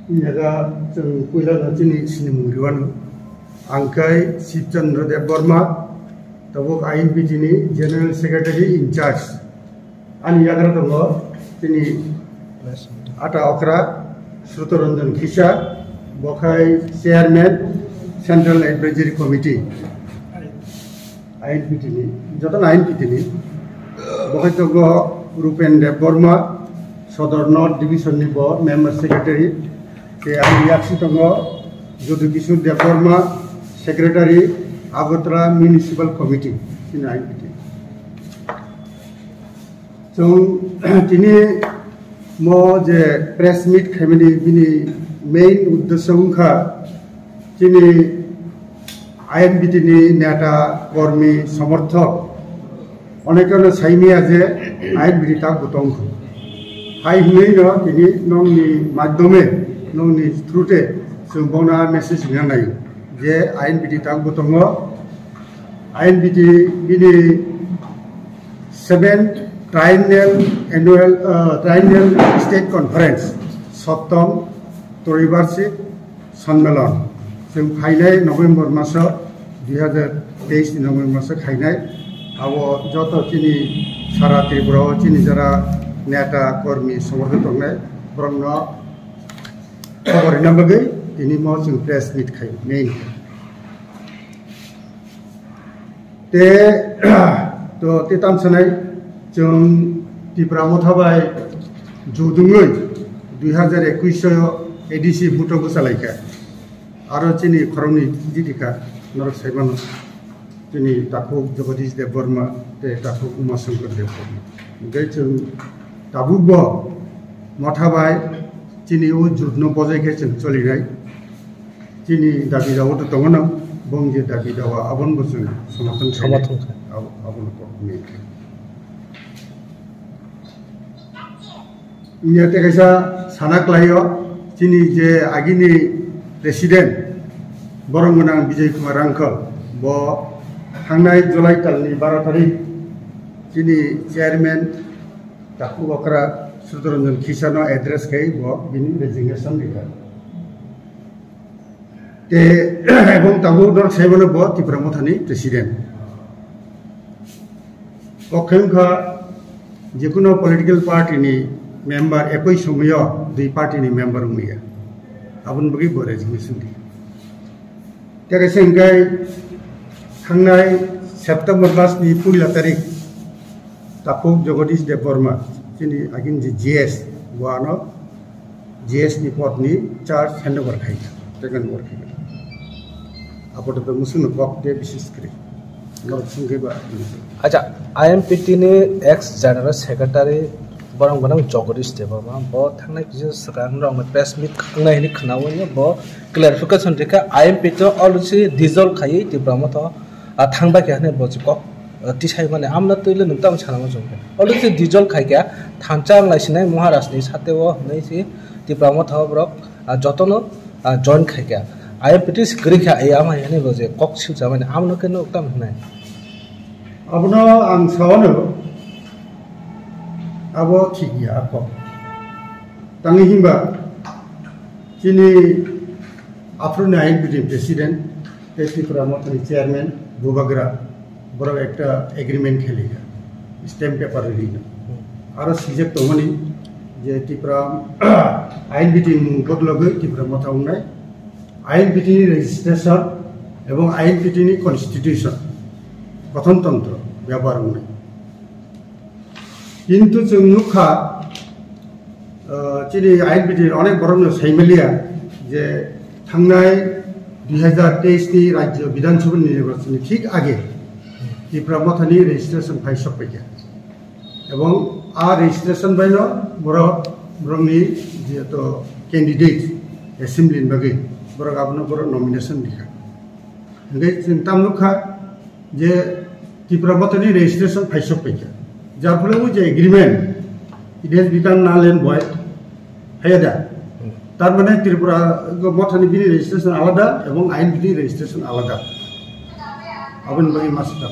Inaga जों पहिला जोंनि सिनिमुरिवान आंखाय शिवचंद्र देव वर्मा तबक आईएनपीटीनि जेनेरेल सेक्रेटारि इनचार्ज आंनि आग्रा दङ जोंनि आटा अख्रा श्रुतरंजन खिसा बखाय चेयारमैन सेंट्रल एडवाइजरी कमिटी आईएनपीटीनि जतन आईएनपीटीनि बखाय दङ रूपेन देव वर्मा सदर नर्थ डिविजन नि मेम्बर सेक्रेटारि आखि दङ Jadukishore Deb Barma secretary Agartala municipal committee इन आईएनपीटी जों दिनै मो जे प्रेस मीट खालामनायनि बिनि मेन उद्देश्य उनखा दिनै आईएनपीटी नेता कर्मी समर्थक अनेकनो साइमिया जे आईएनपीटी ता गुतंग हाय हुनैनो दिनै नंनि माध्यमे नंनि थ्रुते जों बना मेसेज होनाय जे आईएनपीटी ता गुतंग आईएनपीटी बिनि 7 ट्राइनेल स्टेट कॉन्फ्रेंस सप्तम त्रैवार्षिक सम्मेलन जों फाइनाय नवेम्बर मास 2023 नवेम्बर मास खाइनाय आवो जत चिनी सारा त्रिपुरा चिनी जरा नेता कर्मी समर्थक दंनाय ब्रह्म खबर नबगै दिनै म जों प्रेस मीट खाइ मेन ते तो तेताम सनाय जों त्रिपुरा मथाबाय जुदुङै 2021 एडीसी बुटो सालायखा आरो चिनी खरमनि जिदिका नरक साइबान चिनी ताखौ जगदीश देव वर्मा ते ताखौ उमाशंकर देव वर्मा गै जों ताबुब मथाबाय चिनी ओ जुदनो बजायखे जों चलिनाय चिनी दाबि दाव दङ न बंजे दाबि दावा आबन बसुं समर्थन आबन को मेखे इन्याते कैसा सानाक्लायो चिनी जे आगिनी प्रेसिडेंट बरंगना विजय कुमार अंकल ब थांनाय जुलाई तालनि 12 तारिख चिनी चेयरमैन ताकु बकरा श्रुतरंजन खिसानो एड्रेस कई ब बिनि रेजिग्नेशन लिखा ते एवं ताबु दर सेबन ब त्रिपुरा मथानि प्रेसिडेंट अखेमखा जिकुनो पॉलिटिकल पार्टी नि मेम्बर एकै समय दुई पार्टी नि मेम्बर हुइया आबन बगै ब रेजिग्नेशन दि तेरे संगाय थांनाय सेप्टेम्बर मास नि 1 तारिख ताकु जगदीश देव वर्मा चिनी आगिन जी जीएस वानो जीएस नि पद नि चार्ज हैंडओवर खाइ टेकन ओवर खाइ आपट तो मुसुन बक दे विशेष करी नर संगेबा अच्छा आईएनपीटी नि एक्स जनरल सेक्रेटारि बरंगना जगदीश देव वर्मा ब थांनाय किसे सकान रंग प्रेस मीट खांनाय नि खनावनि ब क्लेरिफिकेशन देखा आईएनपीटी अलरेडी डिजल्व खाइ त्रिपुरा मथ थांबा के हने बजक तिसाइ माने आमना तैले नोंताम छानामा जों अलरेडी डिजल्व खाइका थांचां लाइसिनाय महाराष्ट्रनि सातेव नैसि त्रिपुरा मथ ब्रक जतन जॉइन खाइका आईएनपीटी सिक्रिखा ए आमा हने बजे कक सिजा माने आमनो के नोंताम हनाय अबनो आं सावनो अब ठीक या आप तंगी हिंबा चिनी आफ्रोन आईएनपीटी प्रेसिडेंट त्रिपुरा मथनि चेयरमैन बुबाग्रा बरक एक एग्रीमेंट खेलेगा स्टैम्प पेपर रिलीज आरो सिजेक दमनि जे त्रिपुरा आईएनपीटी बदलबो त्रिपुरा मथा उनाय आईएनपीटी नि रेजिस्ट्रेशन एवं आईएनपीटी नि कन्स्टिट्यूशन गठनतंत्र व्यवहार उनाय किन्तु जों नुखा चिनी आईएनपीटी अनेक बरनो साइमेलिया जे थांनाय 2023 नि राज्य विधानसभा निर्वाचन ठीक आगे त्रिपुरा मथानि रेजिस्ट्रेशन फाइ सफैया एवं आ रेजिस्ट्रेशन बायनो बरंनि जेतो कैंडिडेट एसेंब्ली बगै बरक आपनो बर नॉमिनेशन दिखा गै जों तामनुखा जे त्रिपुरा मथानि रेजिस्ट्रेशन फाइ सफैया जार फले जे agreement it has become null and void हैदा तार माने त्रिपुरा मथानि बिनि रेजिस्ट्रेशन आलादा एवं आईएनपीटी रेजिस्ट्रेशन आलादा आबन बगै मासता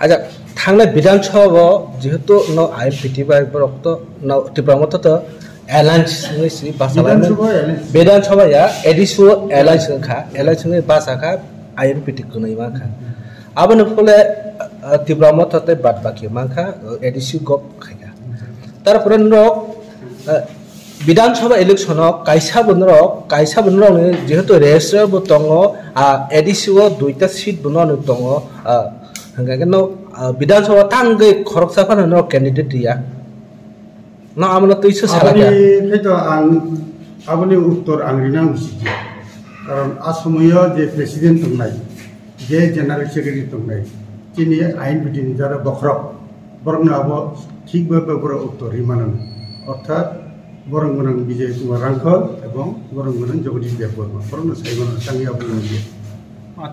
अच्छा थांनाय विधानसभा जेहेतु न आईएनपीटी बा रक्त न त्रिपुरा मथ alliance ngai si basalamen bedan sabha ya edisu alliance ngai basa kha IMPT kunai ma kha abone phole tibramo thate bad baki ma kha edisu gop kha tarpore nok বিধানসভা ইলেকশন কাইসা বনর যেহেতু রেজিস্টার বো দङ এডিসিও দুইটা seat বনनो दङ हांगानो विधानसभा थांगै खरकसाफानो candidate दिया न आमनो तैसो सालाया हेतो आं आबनि उत्तर आंरिना उसिति कारण आसमय जे प्रेसिडेंट दंनाय जे जनरल सेक्रेटारि दंनाय तिनि आईएनपिटि नि जारा बखरक बरंनो आबो ठीक भाबे उत्तर रिमानन अर्थात बरं गोनां विजय कुमार रांखल एवं बरं गोनां जगदीश देवबर्मा बरंनो साइबन सांगिया बुंनो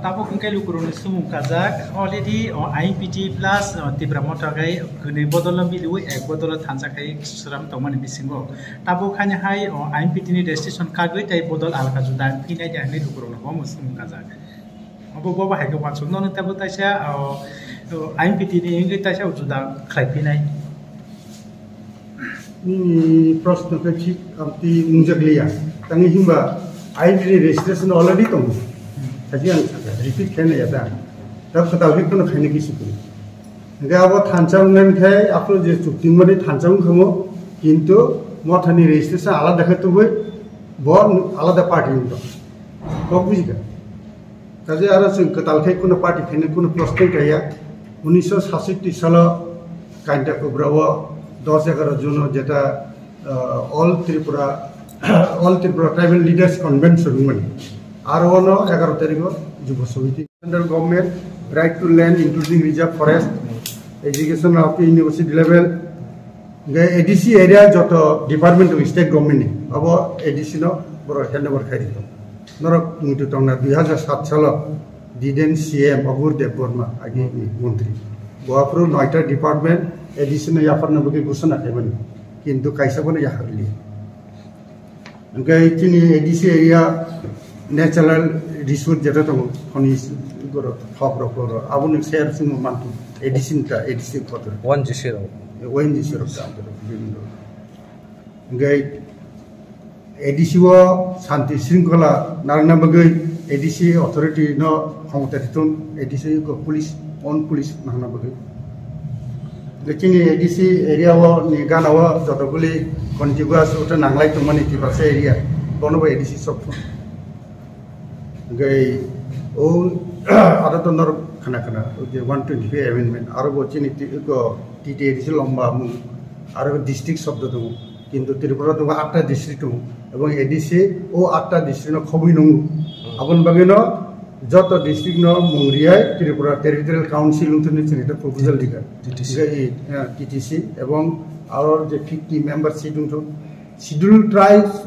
ताबो खुंखाय लुकुरनो सुमुं काजाक अलरेडी आईएनपिटि प्लस तिब्राम थाखाय गनै बदल बिलु एक बदल थानसाखाय सुराम तमानि बिसिंगो ताबो खाने हाय आईएनपिटि नि रेजिस्ट्रेशन कागै ताय बदल आलका जुदा फिनाय जाहनै लुकुरनो हम सुमुं काजाक अबो बाबा हायखौ बांसुनो ताबो तायसा आईएनपिटि नि इंगै तायसा जुदा खायफिनाय प्रश्न का ठीक आपकी मुंजगलिया तंगी हिंबा आईडी रजिस्ट्रेशन ऑलरेडी तो सजी आं रिपीट खेने यादा तब खतावि कोनो खाने की सुकुन गा अब थानचाउनन खाय आपलो जे चुक्ति मदे थानचाउन खमो किंतु मथानि रजिस्ट्रेशन आलादा खतुबै ब आलादा पार्टी उंतो तो बुझिगा ताजे आरो जों कतालखाय कोनो पार्टी खाने कोनो प्रश्न गया 1967 साल काइन्टा कोब्राव 10-11 जून जेटा all Tripura tribal leaders convention मन आरो 11 तारिख युवा समिति central government right to land including reserve forest education of university level ADC area जत डिपार्टमेंट ऑफ स्टेट गवर्नमेंट अब एडीसी नो बर हैंडओवर खाइ दितो नरक मिटु तंगना 2007 साल डिडेन सीएम अबुर देवबर्मा आगे मंत्री गोवाफ्रो 9टा डिपार्टमेंट एडिशन याफरनो बगे घोषणा खायमोन किंतु कायसाबोनो याखरलि ओंखाय तिनि एडिसी एरिया नेचुरल रिसोर्स जेटा दङ खनिज गरो खबरफोर आबुनि शेयर सुमु मानतु एडिशनटा एडिसी फटर 100 ओंखाय एडिसीओ शांति श्रृंखला नारना बगे एडिसी अथॉरिटी नो क्षमता दिथुन एडिसी को पुलिस ऑन पुलिस नारना बगे लेकिन एडीसी एरिया वो निगाना वो जतगुली कन्टिगुआस उठे नांगलाय तो माने की पासे एरिया कोनो एडीसी सब गई ओ आरो तो नर खाना जे 125 अमेंडमेंट आरो वो चिनि को टीटी एडीसी लंबा मु आरो डिस्ट्रिक्ट शब्द दङ किंतु त्रिपुरा दङ 8टा डिस्ट्रिक्ट दङ एवं एडीसी ओ 8टा डिस्ट्रिक्ट न खबै नङ आबन बगेनो जत डिस्ट्रिक्ट न मंगरियाय त्रिपुरा टेरिटोरियल काउंसिल उन्थनि चिनिटा प्रपोजल दिगा टीटीसी एवं आवर जे 50 मेंबर सीट उन्थु शेड्यूल ट्राइब्स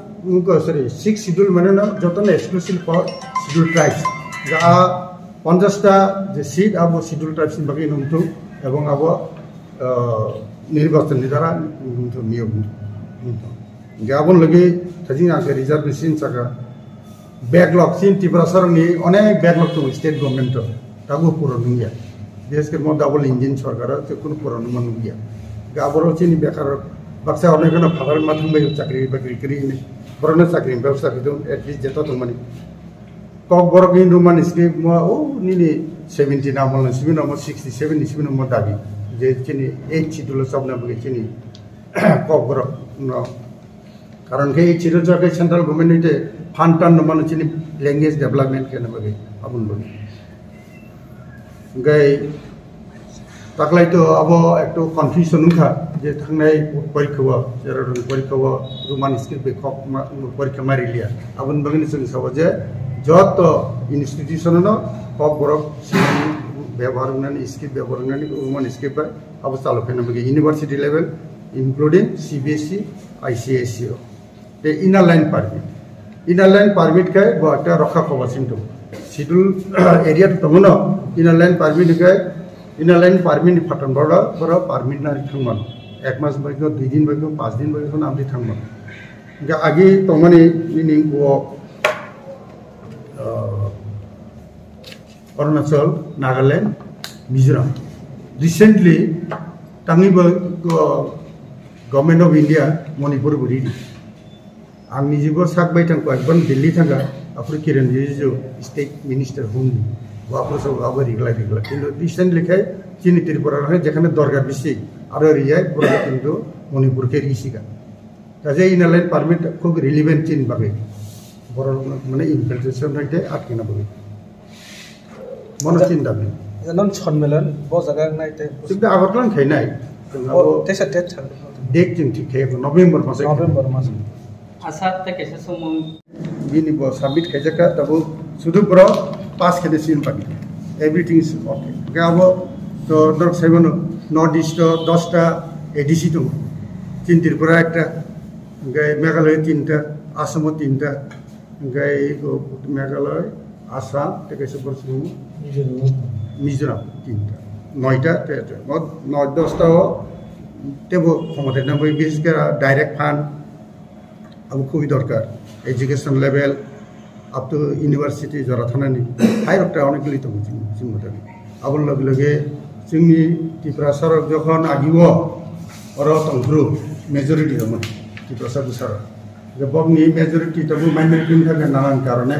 को सॉरी 6 शेड्यूल माने न जतन एक्सक्लूसिव फॉर शेड्यूल ट्राइब्स जा 50टा जे सीट अब शेड्यूल ट्राइब्स बगे उन्थु एवं अब निर्वाचन द्वारा उन्थु नियम उन्थु गाबन लगे थजिं आके रिजर्वेशन सका बैकलॉग सिन त्रिपुरा सरकारनि अनेक बैकलॉग दङ स्टेट गवर्नमेंट दाबो पुरन गैया देश के मो डाबल इंजिन सरकार ते कुन पुरन मन गैया गाबरो चिनि बेकार बाक्सा अनेकनो फादार माथुं बाय चाकरी बाकरी करी बरनो चाकरी व्यवसाय दं एटलिस्ट जेता दं माने कक बरक हिन्दू मानिसके म ओ निनि 70 नामल सिबिन म 67 सिबिन म दाबी जे चिनि 8 शिड्यूल सबना बगे चिनि कक बरक न कारण के शिड्यूल जके सेंट्रल गवर्नमेंट ने फान्टान नमानो चिनि लैंग्वेज डेवलपमेंट के नबगे आबुन बगे गई ताकलाय तो अब एकटो कन्फ्यूजन उखा जे थांनाय परीक्षा जेराव परीक्षा रुमान स्क्रिप्ट बे खक परीक्षा मारिलिया आबुन बगेनि जों साबो जे जत इंस्टीट्यूशन न कक बरक सिनि व्यवहार उनानि स्क्रिप्ट व्यवहार उनानि रुमान स्क्रिप्ट अब चालु खाना बगे university level including CBSE ICSE the inner line permit kai bata rakha kawasin to schedule area to tomono inner line permit phatan bora permit na thangman ek mas bago 2 din bago 5 din bago namdi thangman ga agi tomani meaning wo Arunachal Nagaland Mizoram recently tangi government of India Manipur buri आं निजेबो साकबाय थांखो एकबार दिल्ली थांगा आफुर किरण Rijiju state minister हुमनि वाफोर सब आबो रिगला किन्तु recently खाय चिनि त्रिपुरा रे जेखाने दरगार बिसि आरो रियाय बरा किन्तु मणिपुर के रिसिगा काजे इनालाइन पारमिट खूब रिलेवेंट चिन बागे बरा माने इनफिल्ट्रेशन राइते आटकिना बागे मन चिन दाबे नन सनमेलन ब जगह नायते सिदा आगरलान खायनाय ओ तेसा डेट डेट चिन ठीक खाय नभेम्बर मास आसात ते कैसे समम बिनि ब सबमिट खायजाका तबो सुदु ब्रो पास खेदे सिन बागे एवरीथिंग इज ओके गाबो तो नर्थ साइबन नॉर्थ ईस्ट 10टा एडीसी दं चिन त्रिपुरा एकटा गाय मेघालय 3टा आसाम 3टा गाय मेघालय आसाम ते कैसे बरसु मिजोराम 3टा 9टा ते 10टा तेबो क्षमता ना बे विशेष कर डायरेक्ट फान्ड अब खूब दरकार education level up to university जरा थानानि हायर टाउन के लिए तो जों मते अब लगे लगे जोंनि त्रिपुरा सरक जखन आगिवो अर तंग्रु मेजॉरिटी दमोन त्रिपुरा सर जे बगनि मेजॉरिटी तबु माइनरिटी थाके नानान कारणे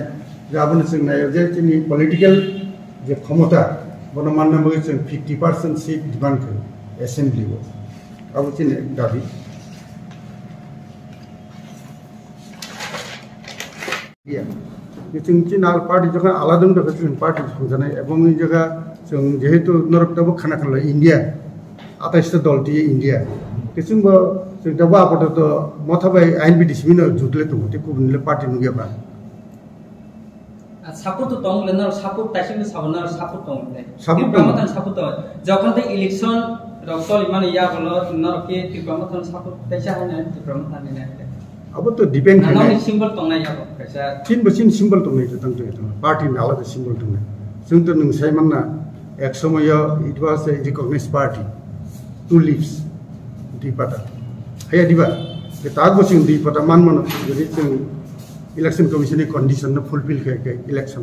गाबोन जों नायो जे जोंनि पॉलिटिकल जे क्षमता बनो माननाबो जों 50% सीट डिमांड खायो एसेंबली अब चिन दाबी जों चिनाल पार्टी जगह आलादा जों पार्टी संजानाय एवं जगह जों जेहेतु नरकटाबो खाना खाला इंडिया 28 दल टी इंडिया किसिमबो जों दाबो आपातत मथाबाय आईएनबीटी सिमिनो जुटले तो मते गुबुनले पार्टी नुगेबा सापोर्ट तो लेनर सापोर्ट तासिम सावनार सापोर्ट तो ले तिब्रामथन सापोर्ट तो जखन ते इलेक्शन रक्तल माने या गलो नरके तिब्रामथन सापोर्ट तासा हैन तिब्रामथन ने अब तो डिपेंड खाना सिंबल तो नै अब कैसा तीन बसिन सिंबल तो नै तंग पार्टी नाला द सिंबल तो नै जों तो नोंसाय मानना एक समय it was a recognized party two leaves दीपाटा हाया दिबा के ताग बसिन दीपाटा मान मन जदि जों इलेक्शन कमिशन कंडीशन फुलफिल के इलेक्शन